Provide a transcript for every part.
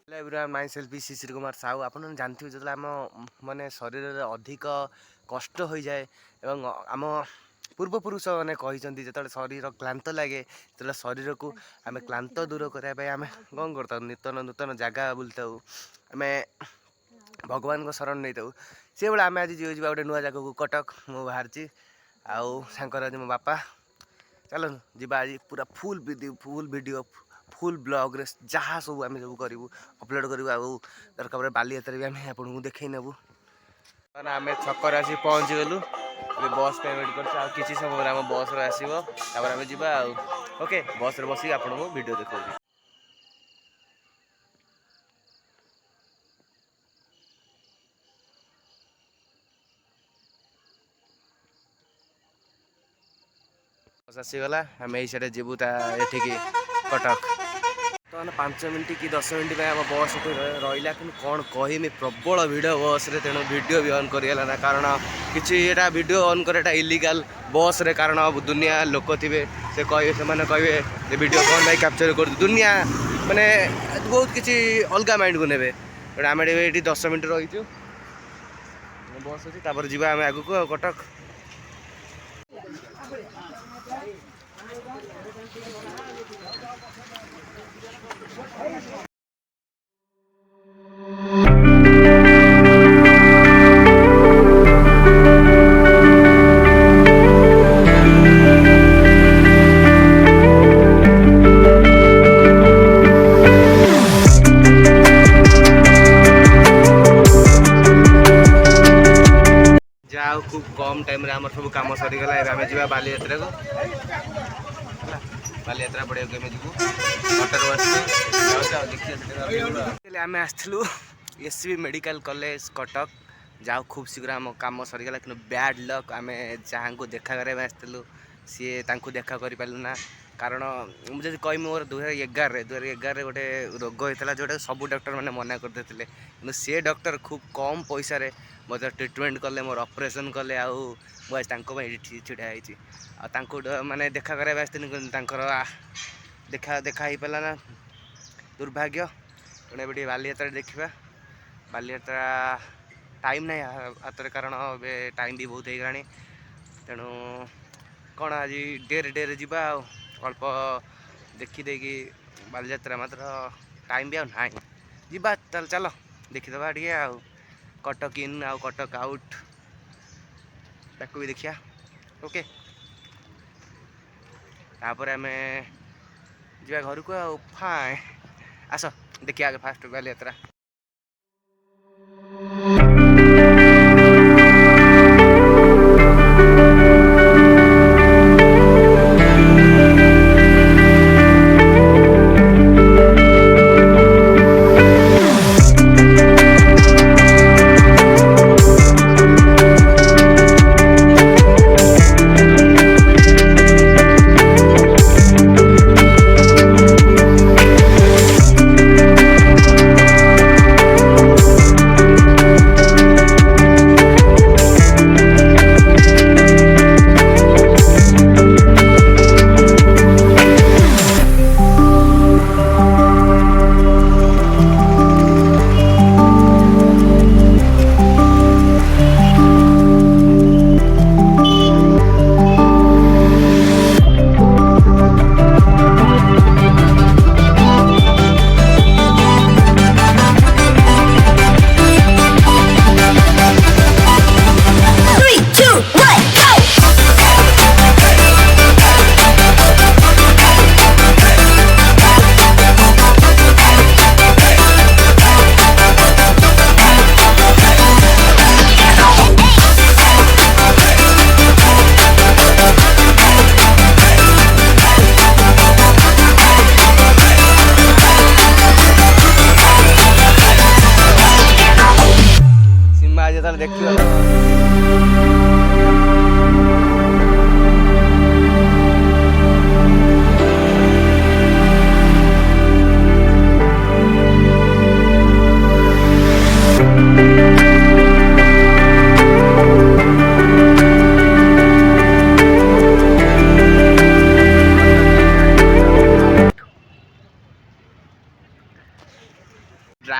Everyone my self Shishir Kumar Sahu आप जानते जो आम माने शरीर में अधिक कष्ट हो जाए एवं आम पूर्वपुरुष मैंने कहते जो शरीर क्लांत लगे जो शरीर को आम क्लांत दूर करने आम कौन करता नूतन नूतन जगह बुलता आम भगवान को शरण नहीं था से भाई आम आज जी गोटे नुआ जगह को कटक मु बाहरी आउ सांकर मो बापा चलो जीवा आज पूरा फुल वीडियो फुल ब्लॉग रे जहाँ सब आम सब करूँ अपलोड करूँ आउ दरकार बालीयात्रा भी आम आपको देखी नेबू आम छक आसी पहुँची गलु बस वेट कर किसी समय आम बस आसो आम जा ओके बस रे बस आपको वीडियो देखा बस आसीगला आम यही साइड जीवु एठिकी कटक तो 5 मिनट कि 10 मिनट आम बस रहा कि कौन कहमी प्रबल भिड़ बस रे तेणु वीडियो भी ऑन करगला ना कारण किसी एटा वीडियो ऑन करेटा इलीगल बस रे कारण दुनिया लोक थे से कहे से कहे वीडियो कौन भाई कैप्चर कर दुनिया माने बहुत किसी अलग माइंड को नेबे आम ये 10 मिनट रही बस अच्छी जी आम आग को कटक जाओ खूब कम टाइम आम सब कम सरीगला आम जा बालीयात्रा को बालीयात्रा पड़े जीव आम आसलु एससीबी मेडिकल कॉलेज कटक जाओ खूब शीघ्र आम कम सरीगला कि बैड लक आम जहाँ को देखा कराया आसलु सी देखा कर पार्लु ना कारण मुझे कह मोर 2011 गोटे रोग होता जोटा सब डॉक्टर मैंने मना करते कि सी डॉक्टर खूब कम पैसा रे मतलब ट्रिटमेंट कले मोर ऑपरेशन कले आउ मुझे छिड़ा होती माने देखा कराया देखा देखा हो पाला ना दुर्भाग्य तेणु ए बालीयात्रा देखा बालीयात्रा टाइम ना हाथ कारण टाइम भी बहुत होगा तेणु कौन आज डेरे जा अल्प देखीदे बालीयात्रा मात्र टाइम भी आना जा चलो देखीदे टे आ कटक इन आउ कटक आउट ताकू भी देखिया ओके तापर आम जा घर को फाए आस देखिए आगे फास्ट बालीयात्रा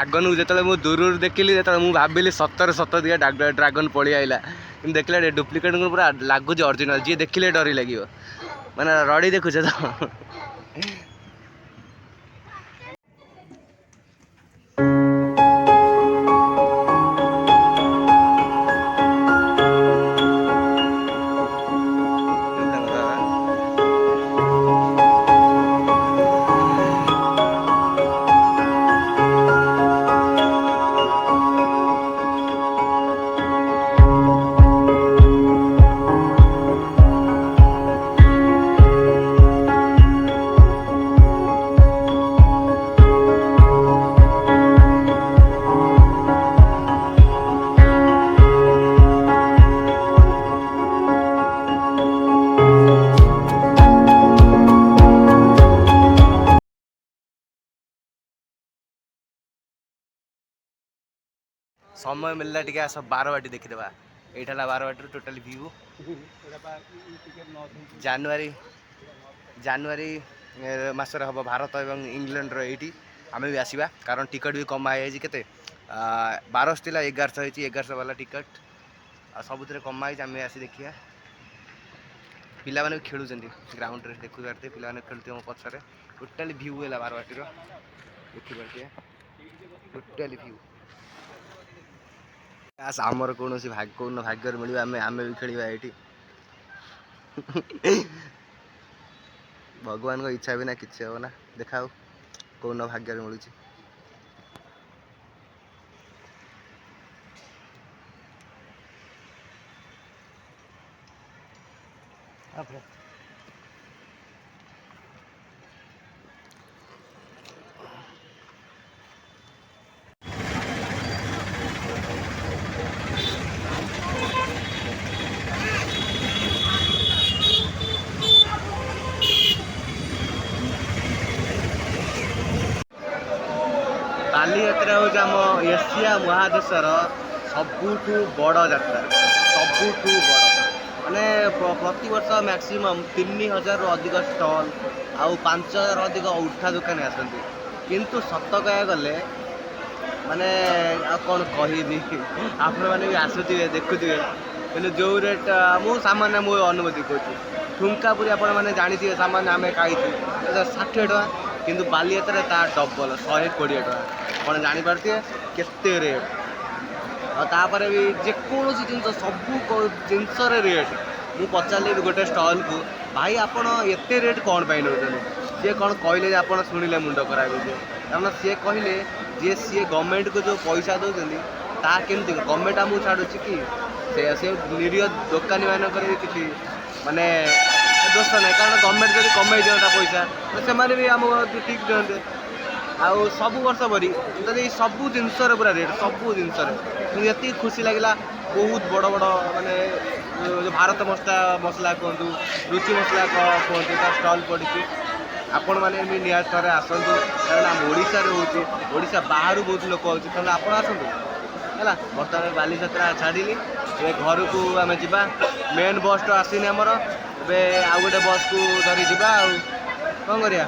ड्रागन को जो दूर देखिली जो मुझे भाविली सतर सत दिया ड्रागन पड़ी आईला कि देखला डुप्लिकेट पूरा लगुच ओरिजिनल जी देखिले डरी लगे मैंने रड़ी देखुचे तो समय मिलला टे आस बारवाटी देखीदेवा यहाँ बारवाटी टोटाल व्यू जानुरी जानुरी मसर हम भारत और इंग्लैंड रही आम भी आसवा कारण टिकट भी कम आई के 1200 था 1100 होती 1100 वाला टिकट आ सब कम आई आम आसी देखिए पिला भी खेलुं ग्राउंड में देखु पारे पिला खेलते मो पचर टोटाल व्यू है बारवाटी देखिए टोटाल व्यू आस आमर कौन कौन भाग्य मिले आम भी खेलवा ये भगवान को इच्छा भी ना कि हे ना देखा कौन भाग्य मिलूँ बालीयात्रा हूँ आम एशिया महादेशर सबुठ बड़ यात्रा सबुठ बड़ माने प्रति वर्ष मैक्सिमम 3000 रु अधिक स्टल आउ 5000 अधिक उठा दुकानी आसती किंतु सत कह गले माने कौन कहबी आपण मैंने भी आसुवे देखुए कि जो रेट मु सामान्य मो अनुभूति कहूँ ठुमका पूरी आप जानी सामान्य आम खाई 60 टका किंतु बालीयात्रा तार डबल 120 टका कौन जापारे केते रेट और भी जेकोसी जिन सबू जिनस रेट मु पचारे भी गोटे स्टल को भाई आपड़ एत रेट कौन पाई नौ सी कौन कहले आप शुणिले मुंड खराब हो कारण सी कहले जी सी गवर्नमेंट को जो पैसा दौरान ताकि गवर्नमेंट आमको छाड़ू कि से निरीह दोकानी मानक किसी माने दोष ना कारण गवर्नमेंट जब कमे दिंता पैसा तो भी आमको ठीक दिखते आउ सब वर्ष भरी जब सबू जिनस पूरा रेट सबू जिनस ये खुशी लगे बहुत बड़ बड़ माने जो भारत मसला कहतु रुचि मसला कहतु स्टल पड़ी आपण मैंने भी निहार थे आसतु कारण आम ओडिशा ओडिशा बाहर बहुत लोक हो आप आसतु है बर्तमान बालीयात्रा छाड़ी घर को आम जा मेन बस तो आसनी आमर ए आउ गोटे बस को धरी जा कौन करिया।